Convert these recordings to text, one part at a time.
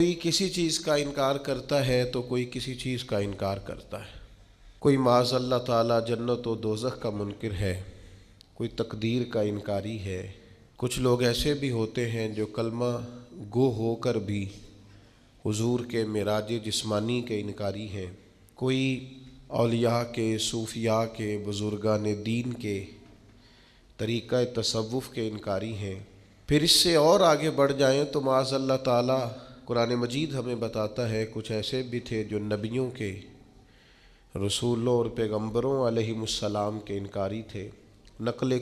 کوئی کسی چیز کا انکار کرتا ہے تو کوئی کسی چیز کا انکار کرتا ہے. کوئی معاذ اللہ تعالیٰ جنت و دوزخ کا منکر ہے، کوئی تقدیر کا انکاری ہے. کچھ لوگ ایسے بھی ہوتے ہیں جو کلمہ گو ہو کر بھی حضور کے معراج جسمانی کے انکاری ہیں. کوئی اولیاء کے، صوفیاء کے، بزرگان دین کے طریقہ تصوف کے انکاری ہیں. پھر اس سے اور آگے بڑھ جائیں تو معاذ اللہ تعالیٰ قرآن مجید ہمیں بتاتا ہے کچھ ایسے بھی تھے جو نبیوں کے، رسولوں اور پیغمبروں علیہم السلام کے انکاری تھے. نقل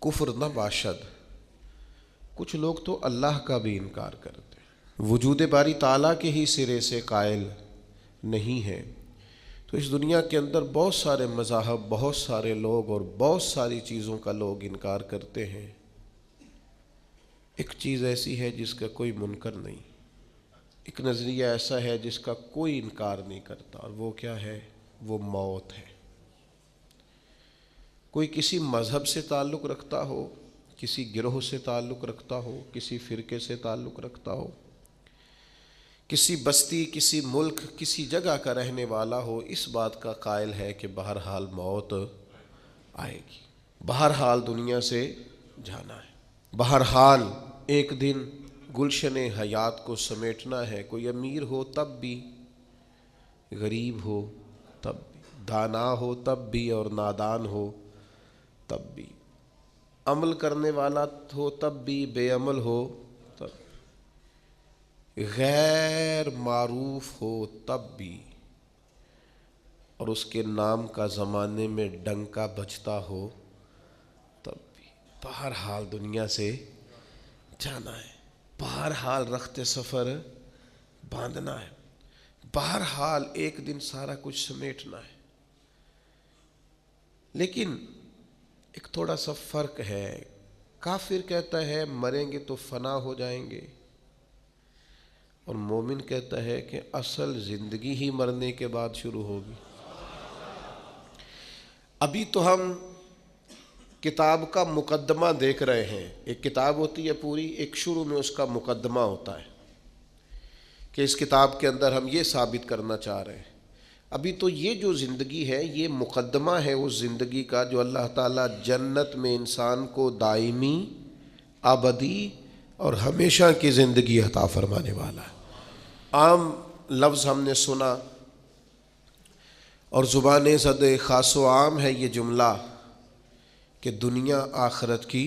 کفر نہ باشد. کچھ لوگ تو اللہ کا بھی انکار کرتے ہیں، وجود باری تعالیٰ کے ہی سرے سے قائل نہیں ہیں. تو اس دنیا کے اندر بہت سارے مذاہب، بہت سارے لوگ اور بہت ساری چیزوں کا لوگ انکار کرتے ہیں. ایک چیز ایسی ہے جس کا کوئی منکر نہیں، ایک نظریہ ایسا ہے جس کا کوئی انکار نہیں کرتا، اور وہ کیا ہے؟ وہ موت ہے. کوئی کسی مذہب سے تعلق رکھتا ہو، کسی گروہ سے تعلق رکھتا ہو، کسی فرقے سے تعلق رکھتا ہو، کسی بستی، کسی ملک، کسی جگہ کا رہنے والا ہو، اس بات کا قائل ہے کہ بہرحال موت آئے گی، بہرحال دنیا سے جانا ہے، بہرحال ایک دن گلشن حیات کو سمیٹنا ہے. کوئی امیر ہو تب بھی، غریب ہو تب بھی، دانا ہو تب بھی اور نادان ہو تب بھی، عمل کرنے والا ہو تب بھی، بے عمل ہو تب بھی، غیر معروف ہو تب بھی، اور اس کے نام کا زمانے میں ڈنکا بجتا ہو تب بھی، بہرحال دنیا سے جانا ہے، بہرحال رخت سفر باندھنا ہے، بہرحال ایک دن سارا کچھ سمیٹنا ہے. لیکن ایک تھوڑا سا فرق ہے. کافر کہتا ہے مریں گے تو فنا ہو جائیں گے، اور مومن کہتا ہے کہ اصل زندگی ہی مرنے کے بعد شروع ہوگی. ابھی تو ہم کتاب کا مقدمہ دیکھ رہے ہیں. ایک کتاب ہوتی ہے پوری، ایک شروع میں اس کا مقدمہ ہوتا ہے کہ اس کتاب کے اندر ہم یہ ثابت کرنا چاہ رہے ہیں. ابھی تو یہ جو زندگی ہے یہ مقدمہ ہے اس زندگی کا جو اللہ تعالیٰ جنت میں انسان کو دائمی، ابدی اور ہمیشہ کی زندگی عطا فرمانے والا ہے. عام لفظ ہم نے سنا اور زبان زد خاص و عام ہے یہ جملہ کہ دنیا آخرت کی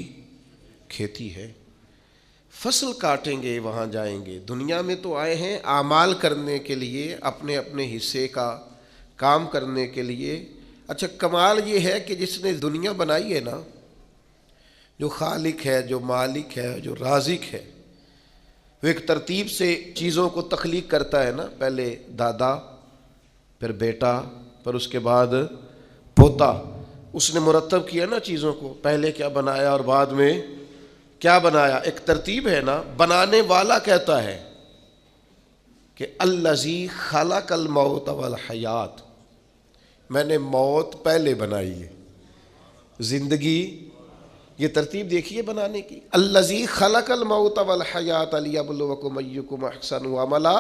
کھیتی ہے. فصل کاٹیں گے وہاں جائیں گے. دنیا میں تو آئے ہیں اعمال کرنے کے لیے، اپنے اپنے حصے کا کام کرنے کے لیے. اچھا کمال یہ ہے کہ جس نے دنیا بنائی ہے نا، جو خالق ہے، جو مالک ہے، جو رازق ہے، وہ ایک ترتیب سے چیزوں کو تخلیق کرتا ہے نا. پہلے دادا، پھر بیٹا، پھر اس کے بعد پوتا. اس نے مرتب کیا نا چیزوں کو، پہلے کیا بنایا اور بعد میں کیا بنایا. ایک ترتیب ہے نا. بنانے والا کہتا ہے کہ الذی خلق الموت والحیات، میں نے موت پہلے بنائی ہے، زندگی. یہ ترتیب دیکھیے بنانے کی. الذی خلق الموت والحیات لیبلوکم ایکم احسن عملا.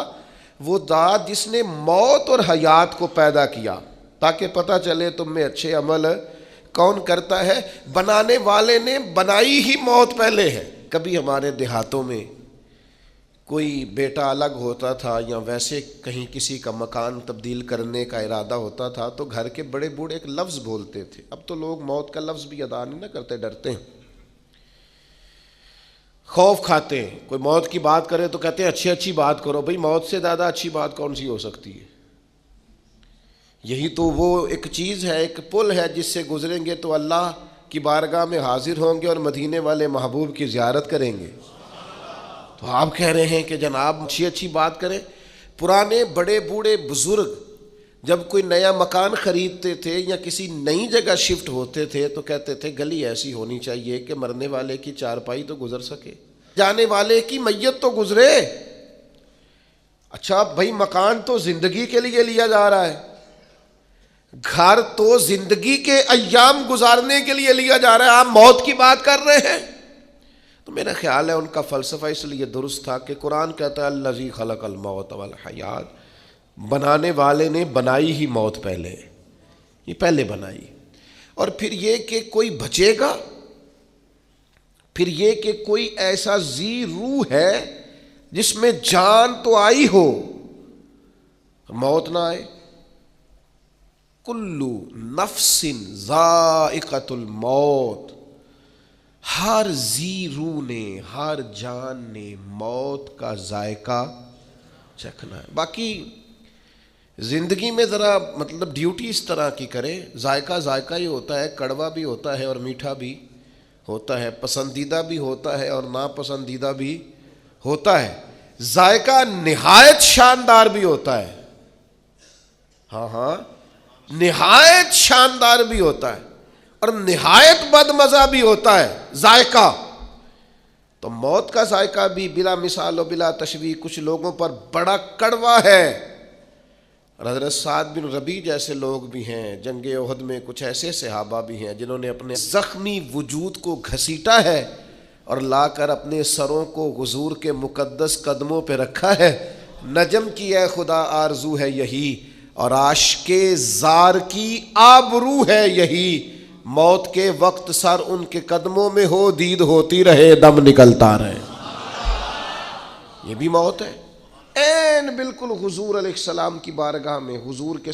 وہ ذات جس نے موت اور حیات کو پیدا کیا تاکہ پتہ چلے تم میں اچھے عمل کون کرتا ہے. بنانے والے نے بنائی ہی موت پہلے ہے. کبھی ہمارے دیہاتوں میں کوئی بیٹا الگ ہوتا تھا یا ویسے کہیں کسی کا مکان تبدیل کرنے کا ارادہ ہوتا تھا تو گھر کے بڑے بوڑھے ایک لفظ بولتے تھے. اب تو لوگ موت کا لفظ بھی ادا نہیں نہ کرتے، ڈرتے ہیں، خوف کھاتے ہیں. کوئی موت کی بات کرے تو کہتے ہیں اچھی بات کرو. بھئی موت سے زیادہ اچھی بات کون سی ہو سکتی ہے؟ یہی تو وہ ایک چیز ہے، ایک پل ہے جس سے گزریں گے تو اللہ کی بارگاہ میں حاضر ہوں گے اور مدینے والے محبوب کی زیارت کریں گے. تو آپ کہہ رہے ہیں کہ جناب اچھی بات کریں. پرانے بڑے بوڑھے بزرگ جب کوئی نیا مکان خریدتے تھے یا کسی نئی جگہ شفٹ ہوتے تھے تو کہتے تھے گلی ایسی ہونی چاہیے کہ مرنے والے کی چارپائی تو گزر سکے، جانے والے کی میت تو گزرے. اچھا بھائی مکان تو زندگی کے لیے لیا جا رہا ہے، گھر تو زندگی کے ایام گزارنے کے لیے لیا جا رہا ہے، آپ موت کی بات کر رہے ہیں. تو میرا خیال ہے ان کا فلسفہ اس لیے درست تھا کہ قرآن کہتا ہے الذی خلق الموت والحیات، بنانے والے نے بنائی ہی موت پہلے، یہ پہلے بنائی، اور پھر یہ کہ کوئی بچے گا، پھر یہ کہ کوئی ایسا ذی روح ہے جس میں جان تو آئی ہو موت نہ آئے۔ کلو نفس ذائقۃ الموت، ہر ذی روح نے، ہر جان نے موت کا ذائقہ چکھنا ہے۔ باقی زندگی میں ذرا مطلب ڈیوٹی اس طرح کی کرے، ذائقہ ذائقہ ہی ہوتا ہے، کڑوا بھی ہوتا ہے اور میٹھا بھی ہوتا ہے، پسندیدہ بھی ہوتا ہے اور ناپسندیدہ بھی ہوتا ہے، ذائقہ نہایت شاندار بھی ہوتا ہے، ہاں نہایت شاندار بھی ہوتا ہے اور نہایت بد مزہ بھی ہوتا ہے ذائقہ۔ تو موت کا ذائقہ بھی بلا مثال و بلا تشبیہ کچھ لوگوں پر بڑا کڑوا ہے، اور حضرت سعد بن ربیع جیسے لوگ بھی ہیں، جنگ احد میں کچھ ایسے صحابہ بھی ہیں جنہوں نے اپنے زخمی وجود کو گھسیٹا ہے اور لا کر اپنے سروں کو حضور کے مقدس قدموں پہ رکھا ہے۔ نجم کی اے خدا آرزو ہے یہی، اور عاشق زار کی آبرو ہے یہی، موت کے وقت سر ان کے قدموں میں ہو، دید ہوتی رہے، دم نکلتا رہے۔ یہ بھی موت ہے، این بالکل حضور علیہ السلام کی بارگاہ میں، حضور کے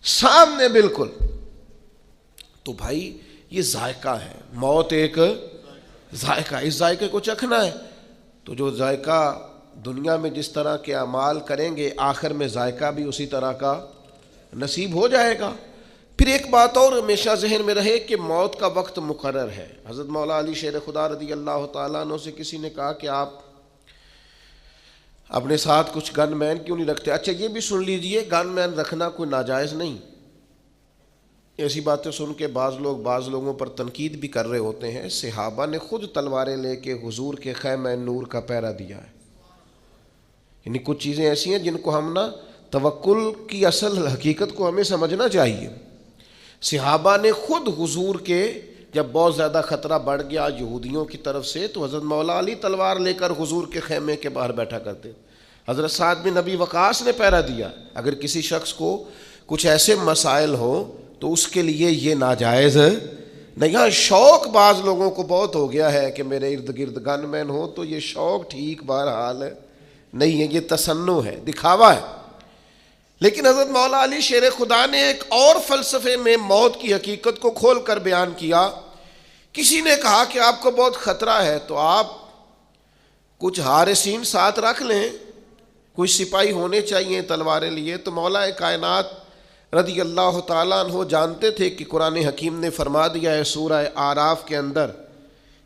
سامنے بالکل۔ تو بھائی یہ ذائقہ ہے، موت ایک ذائقہ، اس ذائقے کو چکھنا ہے۔ تو جو ذائقہ دنیا میں جس طرح کے اعمال کریں گے، آخر میں ذائقہ بھی اسی طرح کا نصیب ہو جائے گا۔ پھر ایک بات اور ہمیشہ ذہن میں رہے کہ موت کا وقت مقرر ہے۔ حضرت مولا علی شیر خدا رضی اللہ تعالیٰ عنہ سے کسی نے کہا کہ آپ اپنے ساتھ کچھ گن مین کیوں نہیں رکھتے؟ اچھا یہ بھی سن لیجئے، گن مین رکھنا کوئی ناجائز نہیں۔ ایسی باتیں سن کے بعض لوگوں پر تنقید بھی کر رہے ہوتے ہیں۔ صحابہ نے خود تلواریں لے کے حضور کے خیمہ نور کا پہرا دیا ہے۔ یعنی کچھ چیزیں ایسی ہیں جن کو ہم نا توکل کی اصل حقیقت کو ہمیں سمجھنا چاہیے۔ صحابہ نے خود حضور کے جب بہت زیادہ خطرہ بڑھ گیا یہودیوں کی طرف سے، تو حضرت مولا علی تلوار لے کر حضور کے خیمے کے باہر بیٹھا کرتے۔ حضرت سعد بن ابی وقاص نے پہرا دیا۔ اگر کسی شخص کو کچھ ایسے مسائل ہوں تو اس کے لیے یہ ناجائز نہیں۔ ہاں شوق بعض لوگوں کو بہت ہو گیا ہے کہ میرے ارد گرد گن مین ہو، تو یہ شوق ٹھیک بہرحال نہیں ہے، یہ تصنع ہے، دکھاوا ہے۔ لیکن حضرت مولا علی شیر خدا نے ایک اور فلسفے میں موت کی حقیقت کو کھول کر بیان کیا۔ کسی نے کہا کہ آپ کو بہت خطرہ ہے تو آپ کچھ حارسین ساتھ رکھ لیں، کچھ سپاہی ہونے چاہیے تلواریں لیے۔ تو مولا کائنات رضی اللہ تعالیٰ عنہ جانتے تھے کہ قرآن حکیم نے فرما دیا ہے سورہ اعراف کے اندر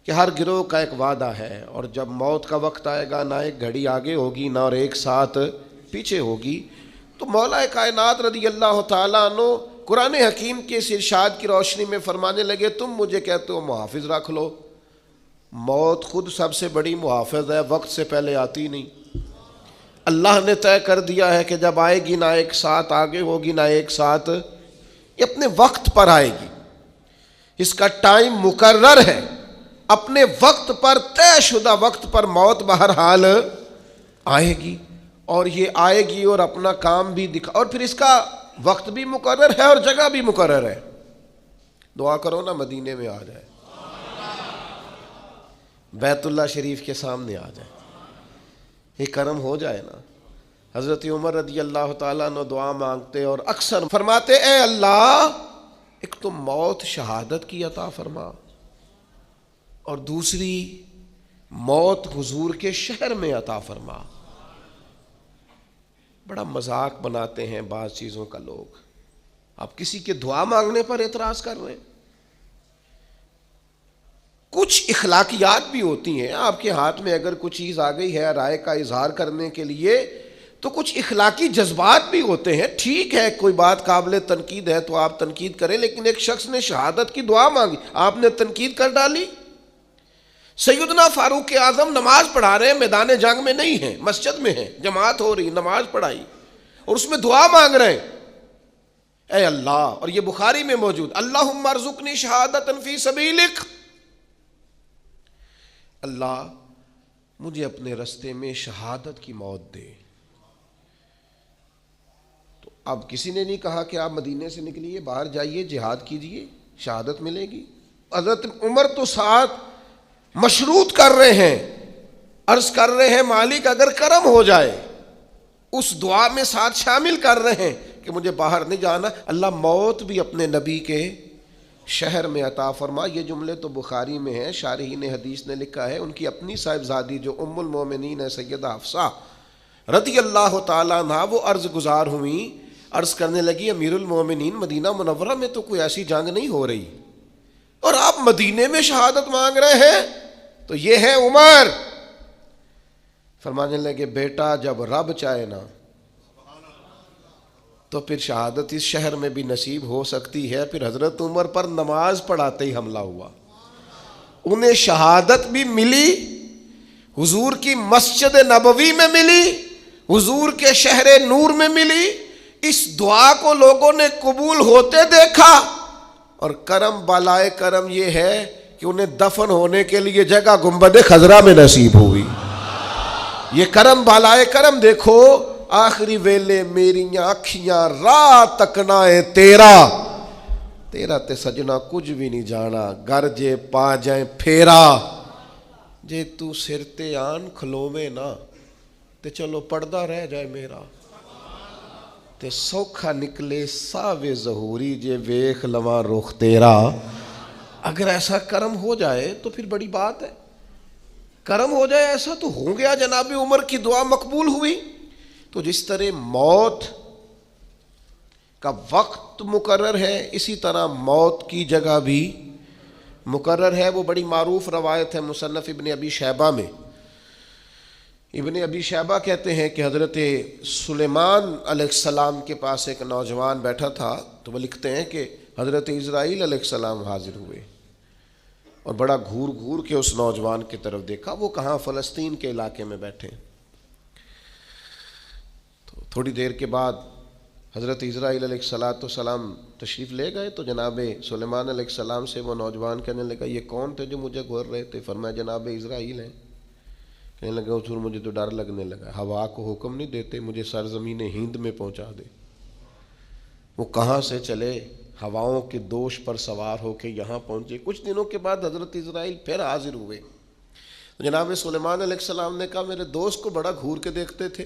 کہ ہر گروہ کا ایک وعدہ ہے، اور جب موت کا وقت آئے گا نہ ایک گھڑی آگے ہوگی نہ اور ایک ساتھ پیچھے ہوگی۔ تو مولا کائنات رضی اللہ تعالیٰ عنہ قرآن حکیم کے اس ارشاد کی روشنی میں فرمانے لگے تم مجھے کہتے ہو محافظ رکھ لو، موت خود سب سے بڑی محافظ ہے، وقت سے پہلے آتی نہیں۔ اللہ نے طے کر دیا ہے کہ جب آئے گی نہ ایک ساتھ آگے ہوگی نہ ایک ساتھ، یہ اپنے وقت پر آئے گی، اس کا ٹائم مقرر ہے، اپنے وقت پر، طے شدہ وقت پر موت بہرحال آئے گی، اور یہ آئے گی اور اپنا کام بھی دکھا، اور پھر اس کا وقت بھی مقرر ہے اور جگہ بھی مقرر ہے۔ دعا کرو نا مدینے میں آ جائے، بیت اللہ شریف کے سامنے آ جائے، یہ کرم ہو جائے نا۔ حضرت عمر رضی اللہ تعالیٰ عنہ دعا مانگتے اور اکثر فرماتے اے اللہ، ایک تو موت شہادت کی عطا فرما، اور دوسری موت حضور کے شہر میں عطا فرما۔ بڑا مذاق بناتے ہیں بعض چیزوں کا لوگ، آپ کسی کے دعا مانگنے پر اعتراض کر رہے ہیں۔ کچھ اخلاقیات بھی ہوتی ہیں، آپ کے ہاتھ میں اگر کچھ چیز آ گئی ہے رائے کا اظہار کرنے کے لیے تو کچھ اخلاقی جذبات بھی ہوتے ہیں، ٹھیک ہے کوئی بات قابل تنقید ہے تو آپ تنقید کریں، لیکن ایک شخص نے شہادت کی دعا مانگی، آپ نے تنقید کر ڈالی۔ سیدنا فاروق اعظم نماز پڑھا رہے ہیں، میدان جنگ میں نہیں ہیں، مسجد میں ہیں، جماعت ہو رہی، نماز پڑھائی اور اس میں دعا مانگ رہے ہیں اے اللہ، اور یہ بخاری میں موجود اللہم ارزقنی شہادۃ فی سبیلک، اللہ مجھے اپنے رستے میں شہادت کی موت دے۔ تو اب کسی نے نہیں کہا کہ آپ مدینے سے نکلیے، باہر جائیے، جہاد کیجیے، شہادت ملے گی۔ حضرت عمر تو ساتھ مشروط کر رہے ہیں، عرض کر رہے ہیں مالک اگر کرم ہو جائے، اس دعا میں ساتھ شامل کر رہے ہیں کہ مجھے باہر نہیں جانا، اللہ موت بھی اپنے نبی کے شہر میں عطا فرما۔ یہ جملے تو بخاری میں ہیں، شارحین حدیث نے لکھا ہے، ان کی اپنی صاحبزادی جو ام المومنین ہے سیدہ حفصہ رضی اللہ تعالیٰ عنہا، وہ عرض گزار ہوئیں، عرض کرنے لگی امیر المومنین مدینہ منورہ میں تو کوئی ایسی جنگ نہیں ہو رہی اور آپ مدینے میں شہادت مانگ رہے ہیں، تو یہ ہے عمر۔ فرمانے لگے بیٹا جب رب چاہے نا تو پھر شہادت اس شہر میں بھی نصیب ہو سکتی ہے۔ پھر حضرت عمر پر نماز پڑھاتے ہی حملہ ہوا، انہیں شہادت بھی ملی، حضور کی مسجد نبوی میں ملی، حضور کے شہر نور میں ملی۔ اس دعا کو لوگوں نے قبول ہوتے دیکھا، اور کرم بالائے کرم یہ ہے کہ انہیں دفن ہونے کے لیے جگہ گنبد خضرا میں نصیب ہوئی۔ یہ کرم بالائے کرم دیکھو، آخری ویلے میریاں اکھیاں راہ تکنا ہے تیرا، تیرا تے سجنا کچھ بھی نہیں جانا، گر جے پا جائیں پھیرا، جے تو سر تے آن کھلووے نا تے چلو پردہ رہ جائے میرا، تے سوکھا نکلے ساوے ظہوری جے ویکھ لواں رخ تیرا۔ اگر ایسا کرم ہو جائے تو پھر بڑی بات ہے، کرم ہو جائے ایسا تو ہو گیا۔ جناب عمر کی دعا مقبول ہوئی۔ تو جس طرح موت کا وقت مقرر ہے، اسی طرح موت کی جگہ بھی مقرر ہے۔ وہ بڑی معروف روایت ہے مصنف ابن ابی شیبہ میں، ابن ابی شیبہ کہتے ہیں کہ حضرت سلیمان علیہ السلام کے پاس ایک نوجوان بیٹھا تھا، تو وہ لکھتے ہیں کہ حضرت اسرائیل علیہ السلام حاضر ہوئے اور بڑا گھور گھور کے اس نوجوان کی طرف دیکھا، وہ کہاں فلسطین کے علاقے میں بیٹھے۔ تو تھوڑی دیر کے بعد حضرت اسرائیل علیہ السلام تشریف لے گئے، تو جناب سلیمان علیہ السلام سے وہ نوجوان کہنے لگا یہ کون تھے جو مجھے گھور رہے تھے؟ فرمایا جناب اسرائیل ہیں۔ کہنے لگا حضور مجھے تو ڈر لگنے لگا، ہوا کو حکم نہیں دیتے مجھے سرزمین ہند میں پہنچا دے؟ وہ کہاں سے چلے، ہواؤں کے دوش پر سوار ہو کے یہاں پہنچے۔ کچھ دنوں کے بعد حضرت اسرائیل پھر حاضر ہوئے، تو جناب سلیمان علیہ السلام نے کہا میرے دوست کو بڑا گھور کے دیکھتے تھے۔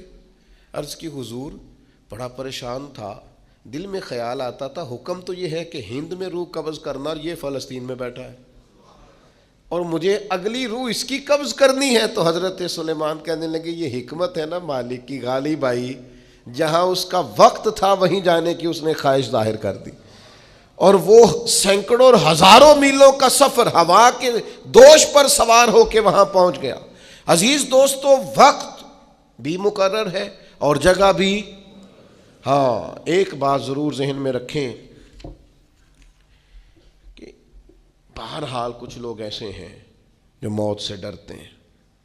عرض کی حضور بڑا پریشان تھا، دل میں خیال آتا تھا حکم تو یہ ہے کہ ہند میں روح قبض کرنا، اور یہ فلسطین میں بیٹھا ہے اور مجھے اگلی روح اس کی قبض کرنی ہے۔ تو حضرت سلیمان کہنے لگے یہ حکمت ہے نا مالک کی غالب آئی، جہاں اس کا وقت تھا وہیں جانے کی اس نے خواہش ظاہر کر دی، اور وہ سینکڑوں اور ہزاروں میلوں کا سفر ہوا کے دوش پر سوار ہو کے وہاں پہنچ گیا۔ عزیز دوستو، وقت بھی مقرر ہے اور جگہ بھی۔ ہاں ایک بات ضرور ذہن میں رکھیں کہ بہرحال کچھ لوگ ایسے ہیں جو موت سے ڈرتے ہیں،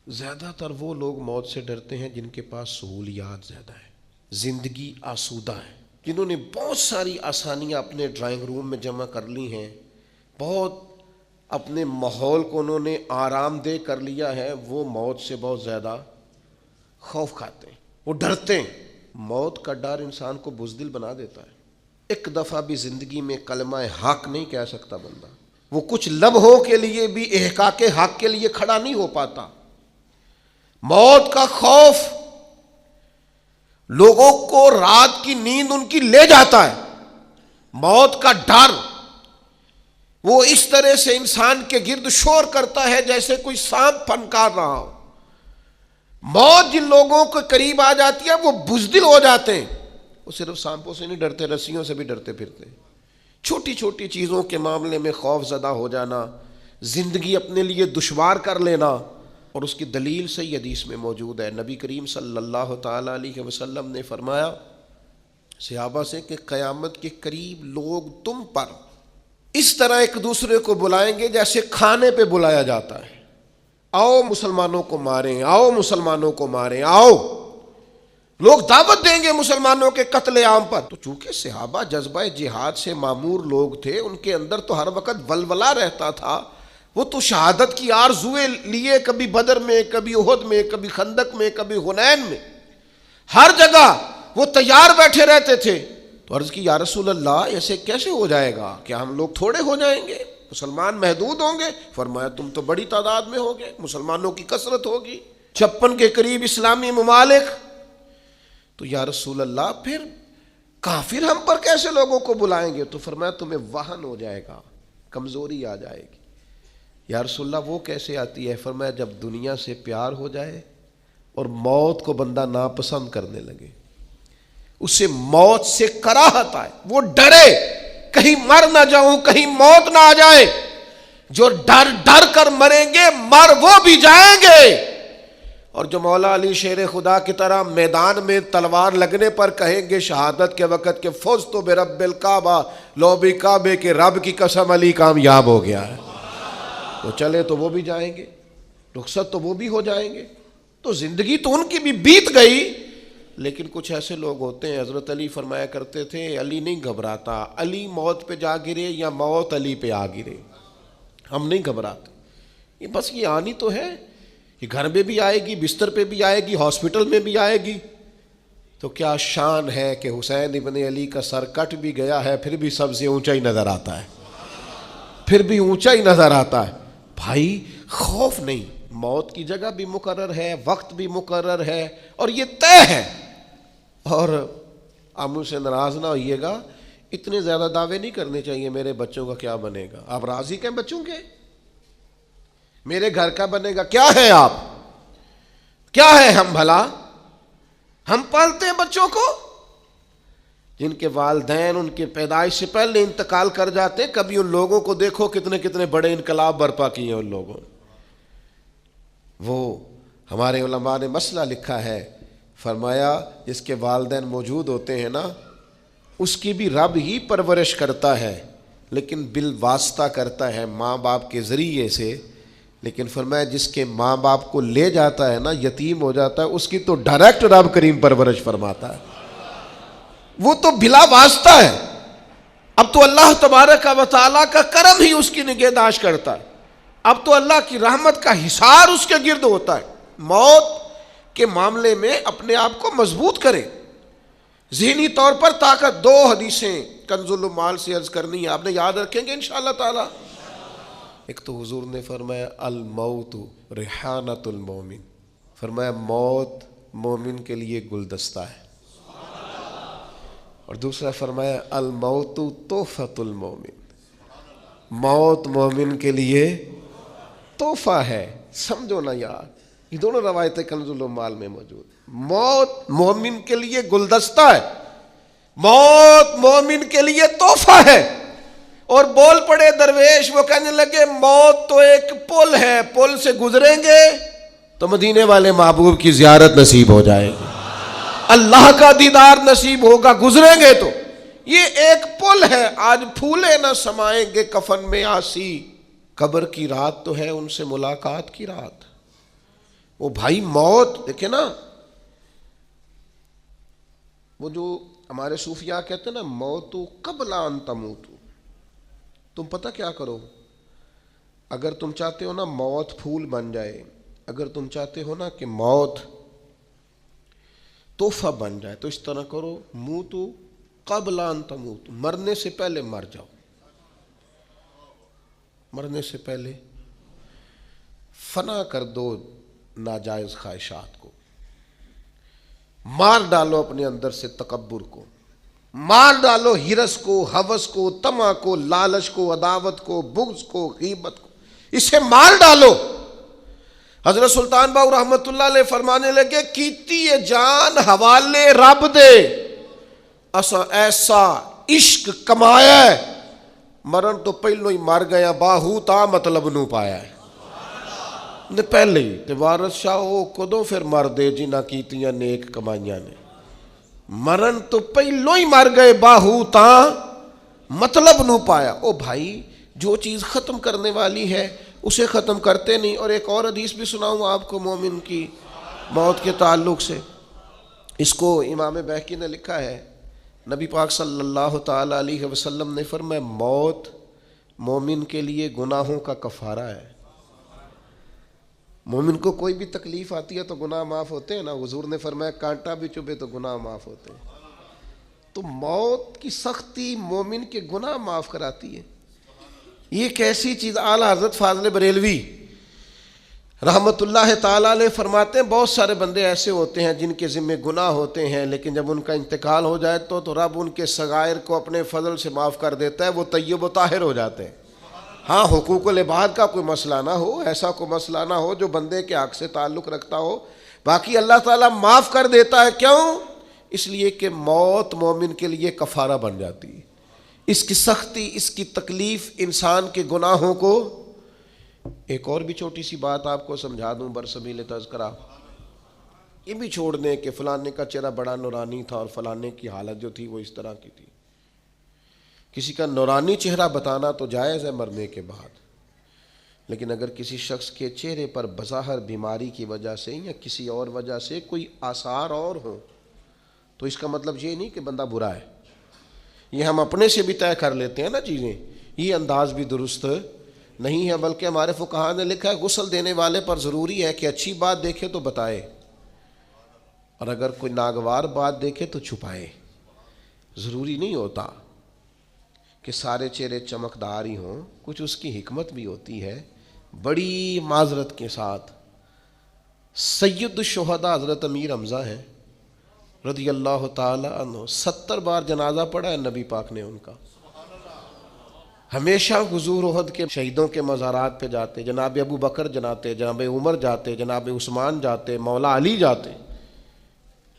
زیادہ تر وہ لوگ موت سے ڈرتے ہیں جن کے پاس سہولیات زیادہ ہیں، زندگی آسودہ ہے، جنہوں نے بہت ساری آسانیاں اپنے ڈرائنگ روم میں جمع کر لی ہیں، بہت اپنے ماحول کو انہوں نے آرام دہ کر لیا ہے، وہ موت سے بہت زیادہ خوف کھاتے ہیں، وہ ڈرتے ہیں۔ موت کا ڈر انسان کو بزدل بنا دیتا ہے۔ ایک دفعہ بھی زندگی میں کلمہ حق نہیں کہہ سکتا بندہ، وہ کچھ لمحوں کے لیے بھی احقاق حق کے لیے کھڑا نہیں ہو پاتا۔ موت کا خوف لوگوں کو رات کی نیند ان کی لے جاتا ہے، موت کا ڈر وہ اس طرح سے انسان کے گرد شور کرتا ہے جیسے کوئی سانپ پھنکار رہا ہو۔ موت جن لوگوں کے قریب آ جاتی ہے وہ بزدل ہو جاتے ہیں، وہ صرف سانپوں سے نہیں ڈرتے، رسیوں سے بھی ڈرتے پھرتے ہیں۔ چھوٹی چھوٹی چیزوں کے معاملے میں خوف زدہ ہو جانا، زندگی اپنے لیے دشوار کر لینا، اور اس کی دلیل صحیح حدیث میں موجود ہے۔ نبی کریم صلی اللہ تعالی علیہ وسلم نے فرمایا صحابہ سے کہ قیامت کے قریب لوگ تم پر اس طرح ایک دوسرے کو بلائیں گے جیسے کھانے پہ بلایا جاتا ہے، آؤ مسلمانوں کو ماریں، آؤ مسلمانوں کو ماریں، آؤ۔ لوگ دعوت دیں گے مسلمانوں کے قتل عام پر۔ تو چونکہ صحابہ جذبہ جہاد سے معمور لوگ تھے، ان کے اندر تو ہر وقت ولولہ رہتا تھا، وہ تو شہادت کی آرزوئیں لیے، کبھی بدر میں، کبھی احد میں، کبھی خندق میں، کبھی حنین میں، ہر جگہ وہ تیار بیٹھے رہتے تھے۔ تو عرض کی یا رسول اللہ ایسے کیسے ہو جائے گا؟ کیا ہم لوگ تھوڑے ہو جائیں گے؟ مسلمان محدود ہوں گے؟ فرمایا تم تو بڑی تعداد میں ہوگے، مسلمانوں کی کثرت ہوگی، 56 کے قریب اسلامی ممالک۔ تو یا رسول اللہ پھر کافر ہم پر کیسے لوگوں کو بلائیں گے؟ تو فرمایا تمہیں وہن ہو جائے گا، کمزوری آ جائے گی۔ یا رسول اللہ وہ کیسے آتی ہے؟ فرمایا جب دنیا سے پیار ہو جائے اور موت کو بندہ ناپسند کرنے لگے، اسے موت سے کراہت آئے، وہ ڈرے کہیں مر نہ جاؤں، کہیں موت نہ آ جائے۔ جو ڈر ڈر کر مریں گے مر وہ بھی جائیں گے، اور جو مولا علی شیر خدا کی طرح میدان میں تلوار لگنے پر کہیں گے شہادت کے وقت کہ فزت برب الکعبہ، لو بھی کعبے کے رب کی قسم علی کامیاب ہو گیا ہے، تو چلے تو وہ بھی جائیں گے، رخصت تو وہ بھی ہو جائیں گے۔ تو زندگی تو ان کی بھی بیت گئی، لیکن کچھ ایسے لوگ ہوتے ہیں، حضرت علی فرمایا کرتے تھے علی نہیں گھبراتا، علی موت پہ جا گرے یا موت علی پہ آ گرے، ہم نہیں گھبراتے، یہ بس یہ آنی تو ہے، یہ گھر میں بھی آئے گی، بستر پہ بھی آئے گی، ہاسپٹل میں بھی آئے گی۔ تو کیا شان ہے کہ حسین ابن علی کا سر کٹ بھی گیا ہے پھر بھی سب سے اونچا ہی نظر آتا ہے، پھر بھی اونچا ہی نظر آتا ہے۔ بھائی خوف نہیں، موت کی جگہ بھی مقرر ہے، وقت بھی مقرر ہے، اور یہ طے ہے۔ اور آپ مجھ سے ناراض نہ ہوئیے گا، اتنے زیادہ دعوے نہیں کرنے چاہیے میرے بچوں کا کیا بنے گا۔ آپ راضی ہیں بچوں کے؟ میرے گھر کا بنے گا کیا ہے؟ آپ کیا ہے؟ ہم بھلا ہم پالتے ہیں بچوں کو، جن کے والدین ان کے پیدائش سے پہلے انتقال کر جاتے ہیں۔ کبھی ان لوگوں کو دیکھو کتنے کتنے بڑے انقلاب برپا کیے ہیں ان لوگوں نے۔ وہ ہمارے علماء نے مسئلہ لکھا ہے، فرمایا جس کے والدین موجود ہوتے ہیں نا، اس کی بھی رب ہی پرورش کرتا ہے، لیکن بالواسطہ کرتا ہے ماں باپ کے ذریعے سے۔ لیکن فرمایا جس کے ماں باپ کو لے جاتا ہے نا، یتیم ہو جاتا ہے، اس کی تو ڈائریکٹ رب کریم پرورش فرماتا ہے، وہ تو بلا واسطہ ہے۔ اب تو اللہ تبارک و تعالیٰ کا کرم ہی اس کی نگہداشت کرتا ہے، اب تو اللہ کی رحمت کا حصار اس کے گرد ہوتا ہے۔ موت کے معاملے میں اپنے آپ کو مضبوط کرے، ذہنی طور پر طاقت۔ 2 حدیثیں کنز المال سے عرض کرنی ہے، آپ نے یاد رکھیں گے انشاءاللہ تعالی۔ ایک تو حضور نے فرمایا الموت ریحانۃ المومن، فرمایا موت مومن کے لیے گلدستہ ہے، اور دوسرا فرمایا الموت تحفۃ المومن، موت مومن کے لیے تحفہ ہے۔ سمجھو نا یار، یہ دونوں روایتیں کنز المال میں موجود۔ موت مومن کے لیے گلدستہ ہے، موت مومن کے لیے تحفہ ہے۔ اور بول پڑے درویش، وہ کہنے لگے موت تو ایک پل ہے، پل سے گزریں گے تو مدینے والے محبوب کی زیارت نصیب ہو جائے گی، اللہ کا دیدار نصیب ہوگا، گزریں گے تو۔ یہ ایک پل ہے، آج پھولے نہ سمائیں گے کفن میں آسی، قبر کی رات تو ہے ان سے ملاقات کی رات۔ وہ بھائی موت دیکھیں نا، وہ جو ہمارے صوفیاء کہتے ہیں نا موت قبل ان تموت، تم پتہ کیا کرو، اگر تم چاہتے ہو نا موت پھول بن جائے، اگر تم چاہتے ہو نا کہ موت تحفہ بن جائے، تو اس طرح کرو موتو قبل ان تموت، مرنے سے پہلے مر جاؤ، مرنے سے پہلے فنا کر دو ناجائز خواہشات کو، مار ڈالو اپنے اندر سے تکبر کو، مار ڈالو ہرس کو، ہوس کو، طمع کو، لالچ کو، عداوت کو، بغض کو، غیبت کو، اسے مار ڈالو۔ حضرت سلطان باؤ رحمت اللہ علیہ فرمانے لگے کیتی جان حوالے رب دے، اساں ایسا عشق کمایا ہے، مرن تو پہلو ہی مر گیا، باہو تا مطلب نو پایا ہے نے پہلے ہی۔ تے وارث شاہ وہ کدوں پھر مر دے جنہ کیتیاں نیک کمائیاں نے، مرن تو پہلو ہی مر گئے، باہو تا مطلب نو پایا۔ او بھائی جو چیز ختم کرنے والی ہے اسے ختم کرتے نہیں۔ اور ایک اور حدیث بھی سناؤں آپ کو مومن کی موت کے تعلق سے، اس کو امام بہقی نے لکھا ہے، نبی پاک صلی اللہ تعالی علیہ وسلم نے فرمایا موت مومن کے لیے گناہوں کا کفارہ ہے. مومن کو کوئی بھی تکلیف آتی ہے تو گناہ معاف ہوتے ہیں نا. حضور نے فرمایا کانٹا بھی چبھے تو گناہ معاف ہوتے ہیں. تو موت کی سختی مومن کے گناہ معاف کراتی ہے. یہ کیسی چیز. اعلیٰ حضرت فاضل بریلوی رحمت اللہ تعالیٰ علیہ فرماتے ہیں بہت سارے بندے ایسے ہوتے ہیں جن کے ذمہ گناہ ہوتے ہیں، لیکن جب ان کا انتقال ہو جائے تو رب ان کے صغائر کو اپنے فضل سے معاف کر دیتا ہے، وہ طیب و طاہر ہو جاتے ہیں. ہاں حقوق العباد کا کوئی مسئلہ نہ ہو، ایسا کوئی مسئلہ نہ ہو جو بندے کے حق سے تعلق رکھتا ہو، باقی اللہ تعالیٰ معاف کر دیتا ہے. کیوں؟ اس لیے کہ موت مومن کے لیے کفارہ بن جاتی ہے. اس کی سختی، اس کی تکلیف انسان کے گناہوں کو. ایک اور بھی چھوٹی سی بات آپ کو سمجھا دوں برسبیل تذکرہ، یہ بھی چھوڑ دیں کہ فلانے کا چہرہ بڑا نورانی تھا اور فلانے کی حالت جو تھی وہ اس طرح کی تھی. کسی کا نورانی چہرہ بتانا تو جائز ہے مرنے کے بعد، لیکن اگر کسی شخص کے چہرے پر بظاہر بیماری کی وجہ سے یا کسی اور وجہ سے کوئی آثار اور ہوں تو اس کا مطلب یہ نہیں کہ بندہ برا ہے. یہ ہم اپنے سے بھی طے کر لیتے ہیں نا چیزیں، یہ انداز بھی درست نہیں ہے. بلکہ ہمارے فقہاء نے لکھا ہے غسل دینے والے پر ضروری ہے کہ اچھی بات دیکھے تو بتائے، اور اگر کوئی ناگوار بات دیکھے تو چھپائے. ضروری نہیں ہوتا کہ سارے چہرے چمکدار ہی ہوں، کچھ اس کی حکمت بھی ہوتی ہے. بڑی معذرت کے ساتھ سید الشہداء حضرت امیر حمزہ ہیں رضی اللہ تعالی عنہ، 70 بار جنازہ پڑھا ہے نبی پاک نے ان کا. ہمیشہ حضور احد کے شہیدوں کے مزارات پہ جاتے، جناب ابو بکر جاتے، جناب عمر جاتے، جناب عثمان جاتے، مولا علی جاتے.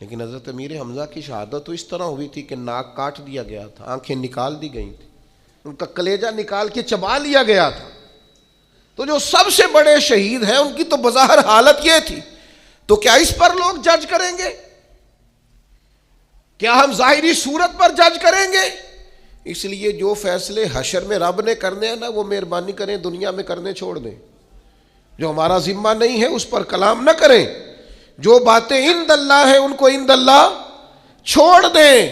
لیکن حضرت امیر حمزہ کی شہادت تو اس طرح ہوئی تھی کہ ناک کاٹ دیا گیا تھا، آنکھیں نکال دی گئی تھی، ان کا کلیجہ نکال کے چبا لیا گیا تھا. تو جو سب سے بڑے شہید ہیں ان کی تو بظاہر حالت یہ تھی، تو کیا اس پر لوگ جج کریں گے؟ کیا ہم ظاہری صورت پر جج کریں گے؟ اس لیے جو فیصلے حشر میں رب نے کرنے ہیں نا، وہ مہربانی کریں دنیا میں کرنے چھوڑ دیں. جو ہمارا ذمہ نہیں ہے اس پر کلام نہ کریں. جو باتیں عند اللہ ہیں ان کو عند اللہ چھوڑ دیں.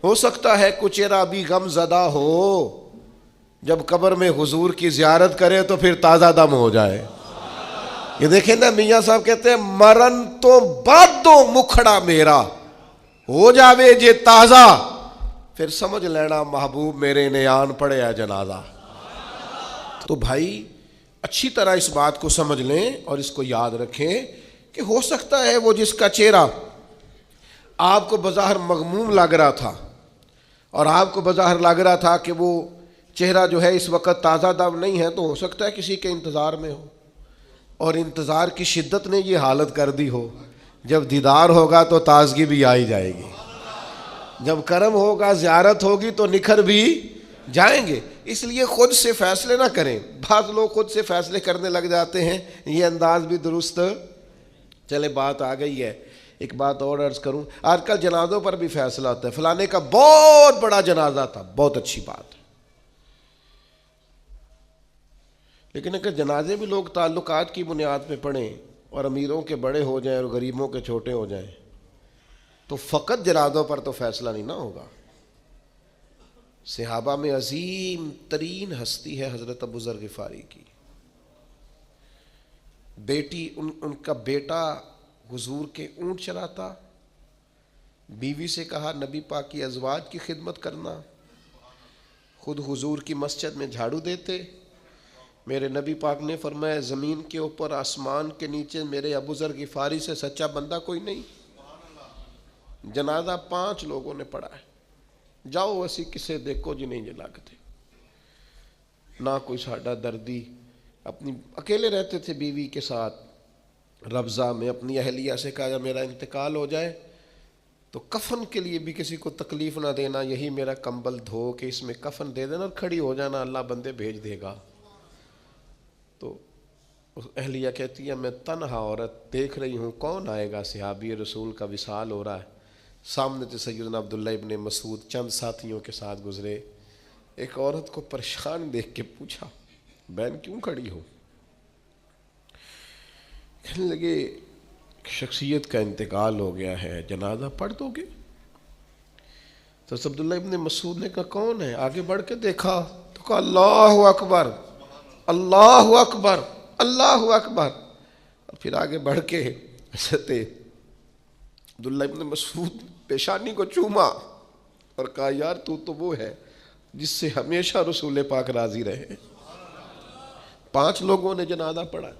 ہو سکتا ہے کچھ چہرہ بھی غم زدہ ہو، جب قبر میں حضور کی زیارت کرے تو پھر تازہ دم ہو جائے. یہ دیکھیں نا میاں صاحب کہتے ہیں مرن تو بعد دو مکھڑا میرا ہو جاوے جے تازہ، پھر سمجھ لینا محبوب میرے نے آن پڑے ہے جنازہ. تو بھائی اچھی طرح اس بات کو سمجھ لیں اور اس کو یاد رکھیں کہ ہو سکتا ہے وہ جس کا چہرہ آپ کو بظاہر مغموم لگ رہا تھا اور آپ کو بظاہر لگ رہا تھا کہ وہ چہرہ جو ہے اس وقت تازہ دم نہیں ہے، تو ہو سکتا ہے کسی کے انتظار میں ہو اور انتظار کی شدت نے یہ حالت کر دی ہو. جب دیدار ہوگا تو تازگی بھی آئی جائے گی، جب کرم ہوگا زیارت ہوگی تو نکھر بھی جائیں گے. اس لیے خود سے فیصلے نہ کریں. بعض لوگ خود سے فیصلے کرنے لگ جاتے ہیں، یہ انداز بھی درست. چلے بات آ گئی ہے، ایک بات اور عرض کروں. آج کل جنازوں پر بھی فیصلہ ہوتا ہے، فلانے کا بہت بڑا جنازہ تھا، بہت اچھی بات ہے. لیکن اگر جنازے بھی لوگ تعلقات کی بنیاد پہ پڑھیں اور امیروں کے بڑے ہو جائیں اور غریبوں کے چھوٹے ہو جائیں تو فقط جنازوں پر تو فیصلہ نہیں نہ ہوگا. صحابہ میں عظیم ترین ہستی ہے حضرت ابو ذر غفاری کی بیٹی. ان کا بیٹا حضور کے اونٹ چراتا، بیوی سے کہا نبی پاک کی ازواج کی خدمت کرنا، خود حضور کی مسجد میں جھاڑو دیتے. میرے نبی پاک نے فرمایا زمین کے اوپر آسمان کے نیچے میرے ابو ذر غفاری سے سچا بندہ کوئی نہیں. جنازہ 5 لوگوں نے پڑھا ہے. جاؤ ایسی کسے دیکھو جی نہیں جلاگتے. نہ کوئی ساڈا دردی، اپنی اکیلے رہتے تھے بیوی کے ساتھ ربضہ میں. اپنی اہلیہ سے کہا میرا انتقال ہو جائے تو کفن کے لیے بھی کسی کو تکلیف نہ دینا، یہی میرا کمبل دھو کے اس میں کفن دے دینا اور کھڑی ہو جانا، اللہ بندے بھیج دے گا. تو اہلیہ کہتی ہے میں تنہا عورت دیکھ رہی ہوں کون آئے گا، صحابی رسول کا وصال ہو رہا ہے. سامنے سے سیدنا عبداللہ ابن مسعود چند ساتھیوں کے ساتھ گزرے. ایک عورت کو پریشان دیکھ کے پوچھا بہن کیوں کھڑی ہو؟ کہنے لگے شخصیت کا انتقال ہو گیا ہے، جنازہ پڑھ دو گے؟ تو عبداللہ ابن مسعود نے کہا کون ہے؟ آگے بڑھ کے دیکھا تو کہا اللہ اکبر اللہ اکبر اللہ اکبر. اور پھر آگے بڑھ کے حضرت عبداللہ ابن مسعود پیشانی کو چوما اور کہا یار تو وہ ہے جس سے ہمیشہ رسول پاک راضی رہے. 5 لوگوں نے جنازہ پڑھا.